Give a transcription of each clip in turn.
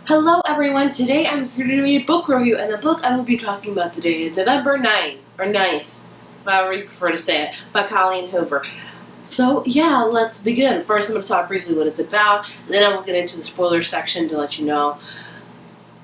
Hello everyone, today I'm here to do a book review, and the book I will be talking about today is November 9, or 9th, however you prefer to say it, by Colleen Hoover. So yeah, let's begin. First I'm going to talk briefly what it's about, then I will get into the spoiler section to let you know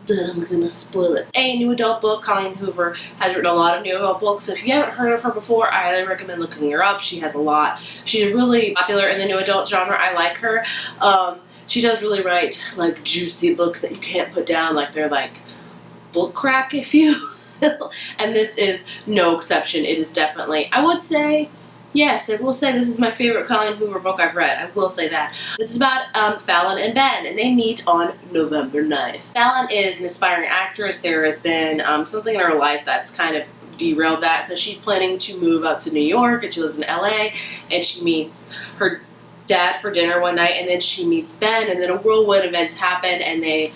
that I'm going to spoil it. A new adult book. Colleen Hoover has written a lot of new adult books, so if you haven't heard of her before, I highly recommend looking her up. She has a lot. She's really popular in the new adult genre. I like her. She does really write, like, juicy books that you can't put down, like they're, like, book crack, if you will. And this is no exception. It is definitely, I would say, yes, I will say this is my favorite Colleen Hoover book I've read. I will say that. This is about Fallon and Ben, and they meet on November 9th. Fallon is an aspiring actress. There has been something in her life that's kind of derailed that, so she's planning to move out to New York, and she lives in LA, and she meets her dad for dinner one night, and then she meets Ben, and then a whirlwind events happen, and they,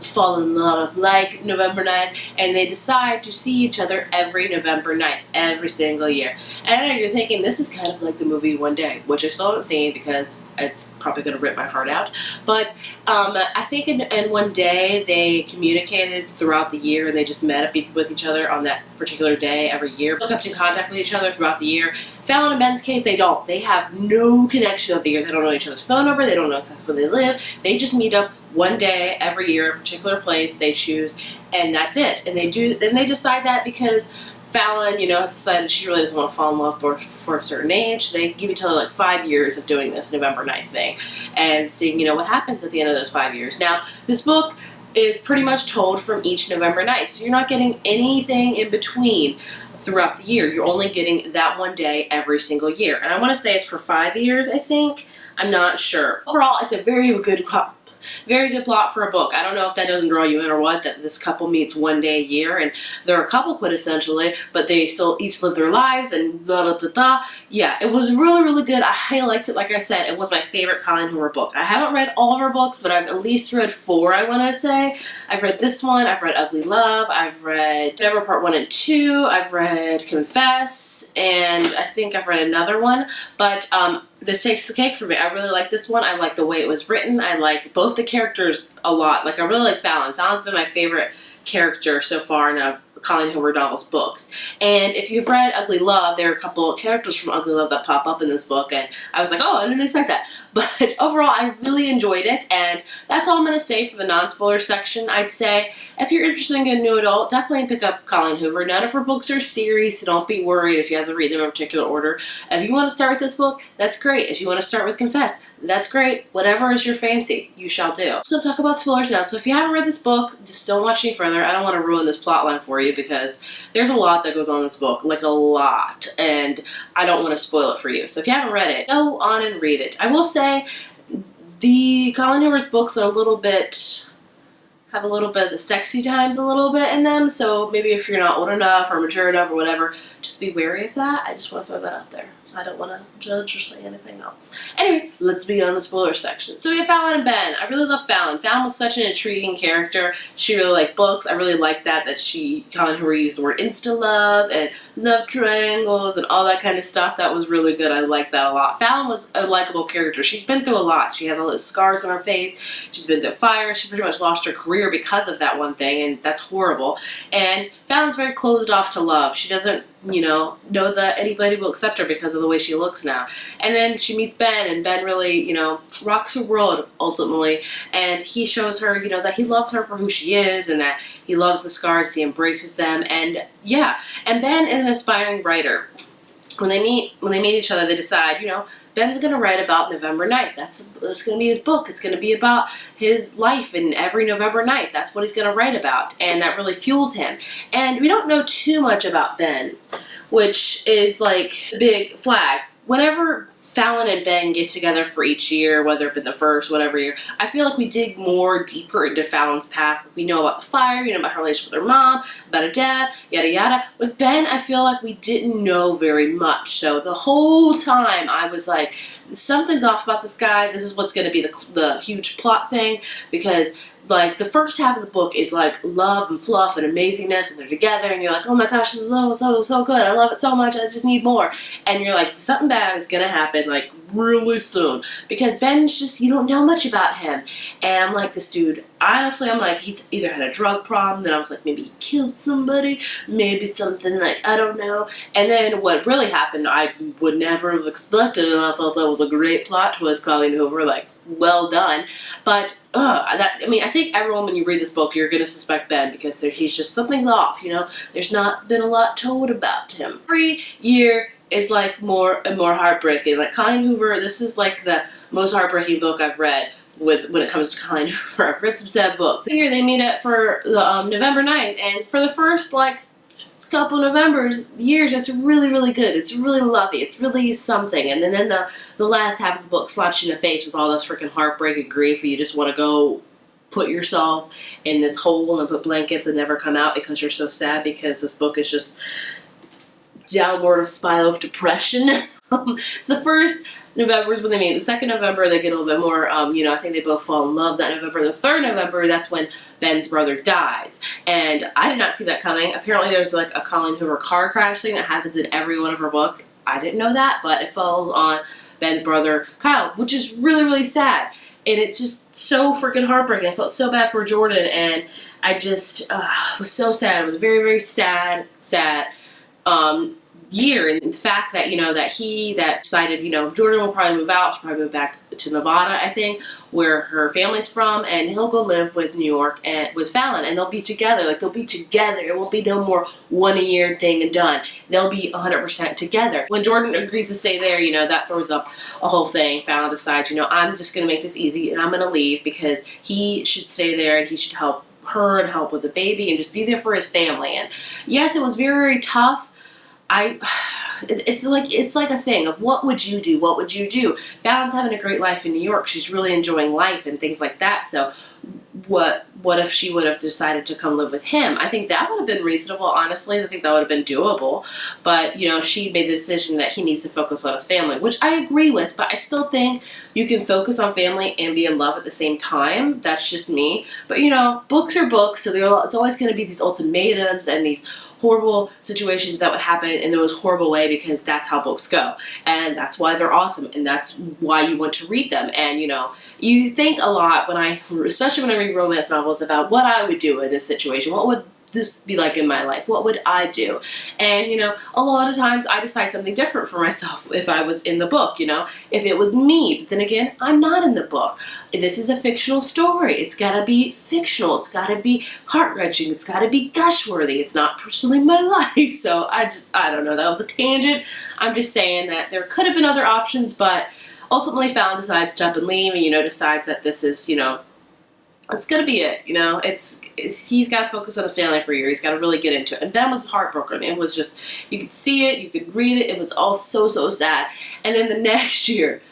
fall in love like November 9th, and they decide to see each other every November 9th, every single year. And I know you're thinking, this is kind of like the movie One Day, which I still haven't seen because it's probably going to rip my heart out. But I think in One Day, they communicated throughout the year, and they just met up with each other on that particular day every year, kept in contact with each other throughout the year. Fallon and Ben's case, they don't. They have no connection of the year. They don't know each other's phone number. They don't know exactly where they live. They just meet up one day every year, a particular place they choose, and that's it. And they decide that because Fallon, has decided she really doesn't want to fall in love for a certain age. They give each other like 5 years of doing this November 9th thing and seeing, what happens at the end of those 5 years. Now, this book is pretty much told from each November 9th, so you're not getting anything in between throughout the year. You're only getting that one day every single year. And I want to say it's for 5 years, I think. I'm not sure. Overall, it's a very good plot for a book. I don't know if that doesn't draw you in or what, that this couple meets one day a year, and they're a couple quintessentially, but they still each live their lives, and da-da-da-da. Yeah, it was really, really good. I liked it. Like I said, it was my favorite Colleen Hoover book. I haven't read all of her books, but I've at least read 4, I want to say. I've read this one, I've read Ugly Love, I've read Never Part 1 and 2, I've read Confess, and I think I've read another one, but this takes the cake for me. I really like this one. I like the way it was written. I like both the characters a lot. Like, I really like Fallon. Fallon's been my favorite character so far in a Colleen Hoover novel's books. And if you've read Ugly Love, there are a couple of characters from Ugly Love that pop up in this book, and I was like, oh, I didn't expect that. But overall, I really enjoyed it, and that's all I'm going to say for the non-spoiler section. I'd say, if you're interested in a new adult, definitely pick up Colleen Hoover. None of her books are series, so don't be worried if you have to read them in a particular order. If you want to start with this book, that's great. If you want to start with Confess, that's great. Whatever is your fancy, you shall do. So talk about spoilers now. So if you haven't read this book, just don't watch any further. I don't want to ruin this plot line for you because there's a lot that goes on in this book, like a lot, and I don't want to spoil it for you. So if you haven't read it, go on and read it. I will say the Colleen Hoover's books are have a little bit of the sexy times a little bit in them, so maybe if you're not old enough or mature enough or whatever, just be wary of that. I just want to throw that out there. I don't want to judge or say anything else. Anyway, let's begin the spoiler section. So we have Fallon and Ben. I really love Fallon. Fallon was such an intriguing character. She really liked books. I really liked that Colleen Hoover used the word insta-love and love triangles and all that kind of stuff. That was really good. I liked that a lot. Fallon was a likable character. She's been through a lot. She has all those scars on her face. She's been through fire. She pretty much lost her career because of that one thing, and that's horrible. And Fallon's very closed off to love. She doesn't know that anybody will accept her because of the way she looks now. And then she meets Ben, and Ben really, rocks her world ultimately. And he shows her, that he loves her for who she is, and that he loves the scars, he embraces them, and yeah. And Ben is an aspiring writer. When they meet each other, they decide, Ben's going to write about November 9th. That's going to be his book. It's going to be about his life in every November 9th. That's what he's going to write about, and that really fuels him. And we don't know too much about Ben, which is like the big flag. Whenever Fallon and Ben get together for each year, whether it's the first, whatever year, I feel like we dig deeper into Fallon's past. We know about the fire, about her relationship with her mom, about her dad, yada yada. With Ben, I feel like we didn't know very much. So the whole time I was like, something's off about this guy. This is what's going to be the huge plot thing, because like, the first half of the book is like love and fluff and amazingness, and they're together, and you're like, oh my gosh, this is so good, I love it so much, I just need more. And you're like, something bad is gonna happen, like, really soon, because Ben's just, you don't know much about him. And I'm like, this dude, honestly, I'm like, he's either had a drug problem, then I was like, maybe he killed somebody, maybe something, like, I don't know. And then what really happened, I would never have expected, and I thought that was a great plot twist, Colleen Hoover, like, well done. But I think everyone, when you read this book, you're going to suspect Ben, because he's just, something's off, you know. There's not been a lot told about him. Every year is like more and more heartbreaking. Like, Colleen Hoover, this is like the most heartbreaking book I've read when it comes to Colleen Hoover. I've read some sad books. Here they meet up for the November 9th, and for the first like couple years, it's really, really good. It's really lovely. It's really something. And then the last half of the book slaps you in the face with all this freaking heartbreak and grief, and you just want to go put yourself in this hole and put blankets and never come out because you're so sad, because this book is just downward spiral of depression. So the first November is when they meet. The second November, they get a little bit more, I think they both fall in love that November. The third November, that's when Ben's brother dies. And I did not see that coming. Apparently there's like a Colleen Hoover car crash thing that happens in every one of her books. I didn't know that, but it falls on Ben's brother, Kyle, which is really, really sad. And it's just so freaking heartbreaking. I felt so bad for Jordan, and I just was so sad. It was a very, very sad year. And the fact that, that decided, Jordan will probably move out. She'll probably move back to Nevada, I think, where her family's from, and he'll go live with New York and with Fallon, and they'll be together. Like, they'll be together. It won't be no more 1 a year thing and done. They'll be 100% together. When Jordan agrees to stay there, that throws up a whole thing. Fallon decides, I'm just going to make this easy, and I'm going to leave, because he should stay there, and he should help her and help with the baby and just be there for his family. And yes, it was very, very tough. It's like a thing of what would you do? What would you do? Fallon's having a great life in New York. She's really enjoying life and things like that. So what if she would have decided to come live with him? I think that would have been reasonable, honestly. I think that would have been doable. But, she made the decision that he needs to focus on his family, which I agree with. But I still think you can focus on family and be in love at the same time. That's just me. But, books are books, so it's always going to be these ultimatums and these horrible situations that would happen in the most horrible way, because that's how books go. And that's why they're awesome, and that's why you want to read them. And, you think a lot especially when I read romance novels, about what I would do in this situation. What would this be like in my life? What would I do? And, a lot of times I decide something different for myself if I was in the book, if it was me. But then again, I'm not in the book. This is a fictional story. It's got to be fictional. It's got to be heart-wrenching. It's got to be gush-worthy. It's not personally my life. So I don't know. That was a tangent. I'm just saying that there could have been other options, but ultimately Fallon decides to up and leave, and, decides that this is, it's gonna be it, he's got to focus on his family for a year. He's got to really get into it. And Ben was heartbroken. It was just, you could see it, you could read it. It was all so, so sad. And then the next year,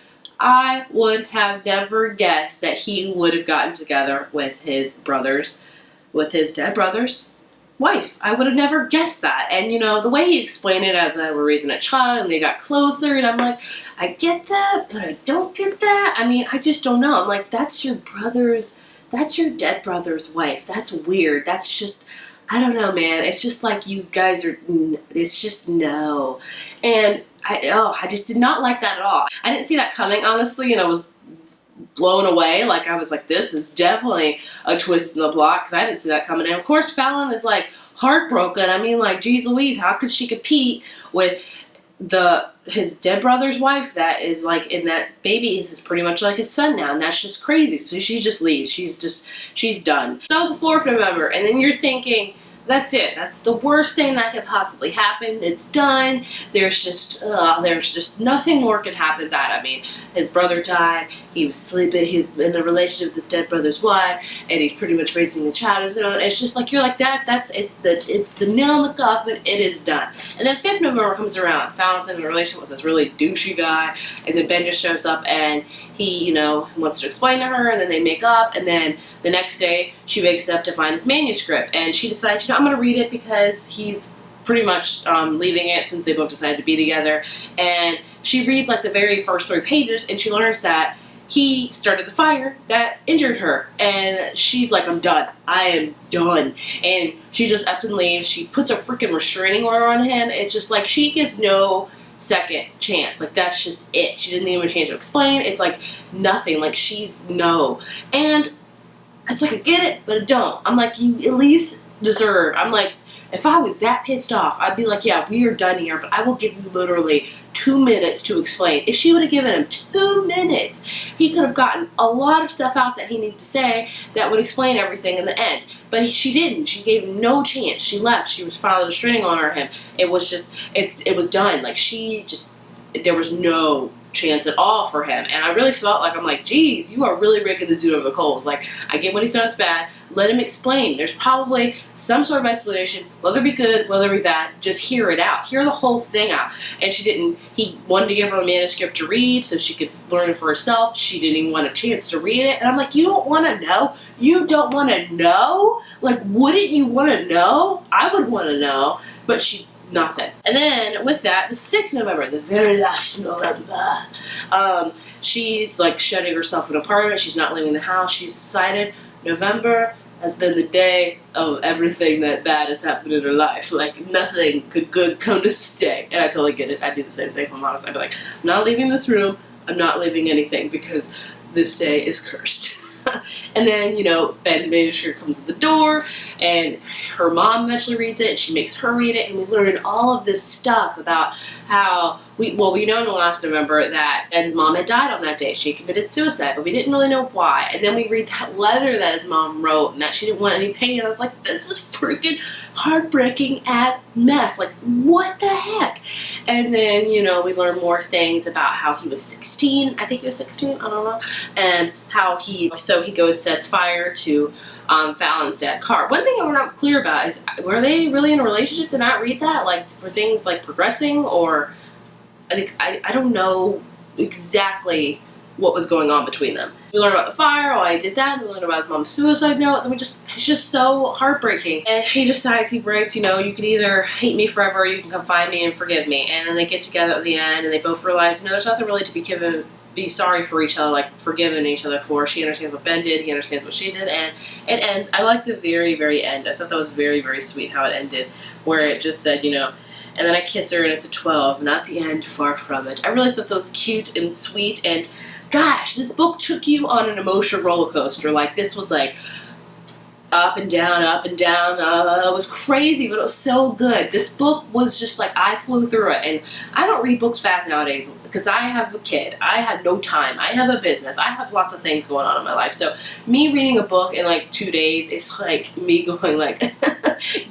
I would have never guessed that he would have gotten together with his dead brother's wife. I would have never guessed that. And, the way he explained it as they were raising a child and they got closer, and I'm like, I get that, but I don't get that. I mean, I just don't know. I'm like, that's your dead brother's wife. That's weird. That's just, I don't know, man. It's just like you guys are, it's just no. And I just did not like that at all. I didn't see that coming, honestly, and I was blown away. Like, I was like, this is definitely a twist in the plot, because I didn't see that coming. And of course, Fallon is like heartbroken. I mean, like, geez Louise, how could she compete with his dead brother's wife that is like, in that baby is pretty much like his son now, and that's just crazy. So she just leaves. She's done. So that was the 4th of November, and then you're thinking, that's it. That's the worst thing that could possibly happen. It's done. There's just nothing more could happen bad. I mean, his brother died. He was sleeping. He was in a relationship with his dead brother's wife, and he's pretty much raising the child. It's just like, you're like, it's the nail in the coffin. It is done. And then 5th November comes around. Fallon's in a relationship with this really douchey guy, and then Ben just shows up, and he, wants to explain to her, and then they make up, and then the next day she wakes up to find this manuscript, and she decides, I'm going to read it, because he's pretty much leaving it, since they both decided to be together. And she reads like the very first 3 pages, and she learns that he started the fire that injured her. And she's like, I'm done. I am done. And she just up and leaves. She puts a freaking restraining order on him. It's just like, she gives no second chance. Like, that's just it. She didn't even chance to explain. It's like nothing. Like, she's no. And it's like, I get it, but I don't. I'm like, you at least deserve. I'm like, if I was that pissed off, I'd be like, yeah, we are done here, but I will give you literally 2 minutes to explain. If she would have given him 2 minutes, he could have gotten a lot of stuff out that he needed to say that would explain everything in the end. But she didn't. She gave him no chance. She left. She was filing a restraining order on him. It was just, it was done. Like, there was no chance at all for him. And I really felt like, I'm like, geez, you are really raking this dude over the coals. Like, I get what he starts bad. Let him explain. There's probably some sort of explanation, whether it be good, whether it be bad. Just hear it out. Hear the whole thing out. And she didn't. He wanted to give her a manuscript to read so she could learn it for herself. She didn't even want a chance to read it. And I'm like, you don't want to know? You don't want to know? Like, wouldn't you want to know? I would want to know. But she nothing. And then with that, the 6th of November, the very last November, she's like shutting herself in an apartment. She's not leaving the house. She's decided November has been the day of everything that bad has happened in her life. Like, nothing could good come to this day. And I totally get it. I do the same thing. If I'm honest, I'd be like, I'm not leaving this room. I'm not leaving anything because this day is cursed. And then, you know, Ben Manuscript comes to the door, and her mom eventually reads it, and she makes her read it, and we learn all of this stuff about how we know in the last November that Ben's mom had died on that day. She committed suicide, but we didn't really know why. And then we read that letter that his mom wrote, and that she didn't want any pain. And I was like, this is freaking heartbreaking ass mess. Like, what the heck? And then, you know, we learn more things about how he was 16. I think he was 16. I don't know. And how he goes, sets fire to Fallon's dad, Carr. One thing I'm not clear about is, were they really in a relationship? Did not read that? Like, were things like progressing, or I don't know exactly what was going on between them. We learn about the fire, oh, I did that, and we learn about his mom's suicide note, and it's just so heartbreaking. And he decides, he breaks, you know, you can either hate me forever, or you can come find me and forgive me. And then they get together at the end, and they both realize, you know, there's nothing really to be sorry for each other, like forgiving each other for. She understands what Ben did, he understands what she did, and it ends. I like the very, very end. I thought that was very, very sweet how it ended, where it just said, you know, and then I kiss her and it's a 12, not the end, far from it. I really thought that was cute and sweet, and gosh, this book took you on an emotional roller coaster. Like, this was like up and down, up and down. It was crazy, but it was so good. This book was just like, I flew through it. And I don't read books fast nowadays because I have a kid. I have no time. I have a business. I have lots of things going on in my life. So me reading a book in like 2 days is like me going like,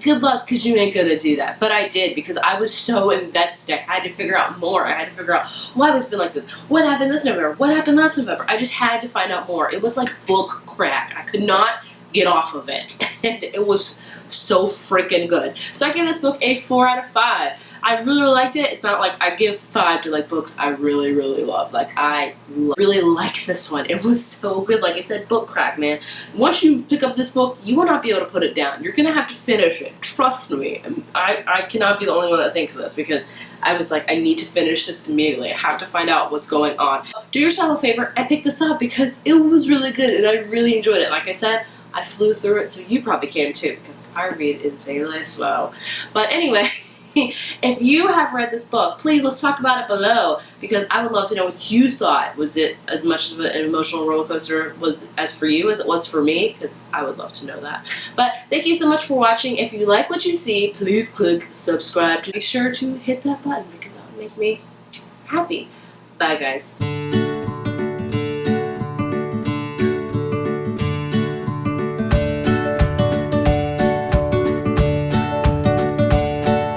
good luck, because you ain't gonna do that. But I did, because I was so invested. I had to figure out more. I had to figure out why it's been like this. What happened this November? What happened last November? I just had to find out more. It was like book crack. I could not get off of it. And it was so freaking good. So I give this book a 4 out of 5. I really, really liked it. It's not like I give 5 to like books I really, really love. Like, I really like this one. It was so good. Like I said, book crack, man. Once you pick up this book, you will not be able to put it down. You're going to have to finish it. Trust me. I cannot be the only one that thinks of this, because I was like, I need to finish this immediately. I have to find out what's going on. Do yourself a favor and pick this up, because it was really good and I really enjoyed it. Like I said, I flew through it, so you probably can too, because I read insanely slow. But anyway, if you have read this book, please, let's talk about it below, because I would love to know what you thought. Was it as much of an emotional roller coaster as for you as it was for me? Because I would love to know that. But thank you so much for watching. If you like what you see, please click subscribe. Be sure to hit that button, because that would make me happy. Bye, guys.